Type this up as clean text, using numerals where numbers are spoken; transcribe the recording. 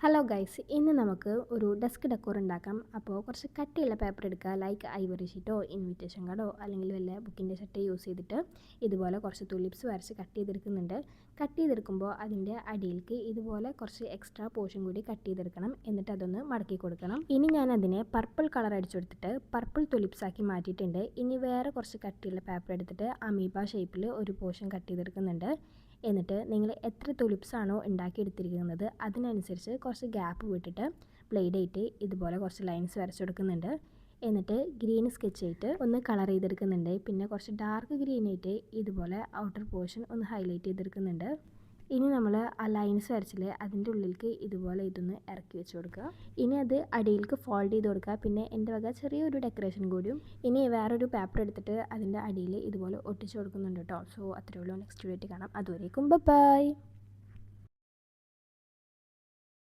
Hello guys, ഇന്ന് നമുക്ക് ഒരു ഡെസ്ക് ഡെക്കോർ ഉണ്ടാക്കാം. അപ്പോൾ കുറച്ച് കട്ടിയുള്ള പേപ്പർ എടുക്കുക, ലൈക്ക് ഐവറി ഷീറ്റോ ഇൻവിറ്റേഷൻ കാർഡോ അല്ലെങ്കിൽ വല്ല ബുക്കിൻ്റെ ഷർട്ട് യൂസ് ചെയ്തിട്ട് ഇതുപോലെ കുറച്ച് തുലിപ്സ് വരച്ച് കട്ട് ചെയ്തെടുക്കുന്നുണ്ട്. കട്ട് ചെയ്തെടുക്കുമ്പോൾ അതിൻ്റെ അടിയിലേക്ക് ഇതുപോലെ കുറച്ച് എക്സ്ട്രാ പോർഷൻ കൂടി കട്ട് ചെയ്തെടുക്കണം. എന്നിട്ട് അതൊന്ന് മടക്കി കൊടുക്കണം. ഇനി ഞാൻ അതിനെ പർപ്പിൾ കളർ അടിച്ചെടുത്തിട്ട് പർപ്പിൾ തുലിപ്സ് ആക്കി മാറ്റിയിട്ടുണ്ട്. ഇനി വേറെ കുറച്ച് കട്ടിയുള്ള പേപ്പർ എടുത്തിട്ട് അമീബ ഷേപ്പിൽ ഒരു പോർഷൻ കട്ട് ചെയ്തെടുക്കുന്നുണ്ട്. എന്നിട്ട് നിങ്ങൾ എത്ര തുലിപ്സ് ആണോ ഉണ്ടാക്കിയെടുത്തിരിക്കുന്നത് അതിനനുസരിച്ച് കുറച്ച് ഗ്യാപ്പ് വിട്ടിട്ട് ബ്ലേഡായിട്ട് ഇതുപോലെ കുറച്ച് ലൈൻസ് വരച്ചു കൊടുക്കുന്നുണ്ട്. എന്നിട്ട് ഗ്രീൻ സ്കെച്ച് ആയിട്ട് ഒന്ന് കളർ ചെയ്തെടുക്കുന്നുണ്ട്. പിന്നെ കുറച്ച് ഡാർക്ക് ഗ്രീനായിട്ട് ഇതുപോലെ ഔട്ടർ പോർഷൻ ഒന്ന് ഹൈലൈറ്റ് ചെയ്തെടുക്കുന്നുണ്ട്. ഇനി നമ്മൾ ആ ലൈൻസ് വരച്ചില്ലേ അതിൻ്റെ ഉള്ളിലേക്ക് ഇതുപോലെ ഇതൊന്ന് ഇറക്കി വെച്ച് കൊടുക്കുക. ഇനി അത് അടിയിലേക്ക് ഫോൾഡ് ചെയ്ത് കൊടുക്കുക. പിന്നെ എൻ്റെ വക ചെറിയൊരു ഡെക്കറേഷൻ കൂടിയും. ഇനി വേറൊരു പേപ്പർ എടുത്തിട്ട് അതിൻ്റെ അടിയിൽ ഇതുപോലെ ഒട്ടിച്ച് കൊടുക്കുന്നുണ്ട് കേട്ടോ. സോ അത്രയേ ഉള്ളൂ. നെക്സ്റ്റ് വീഡിയോ കാണാം. അതുവരേക്കും ബൈ.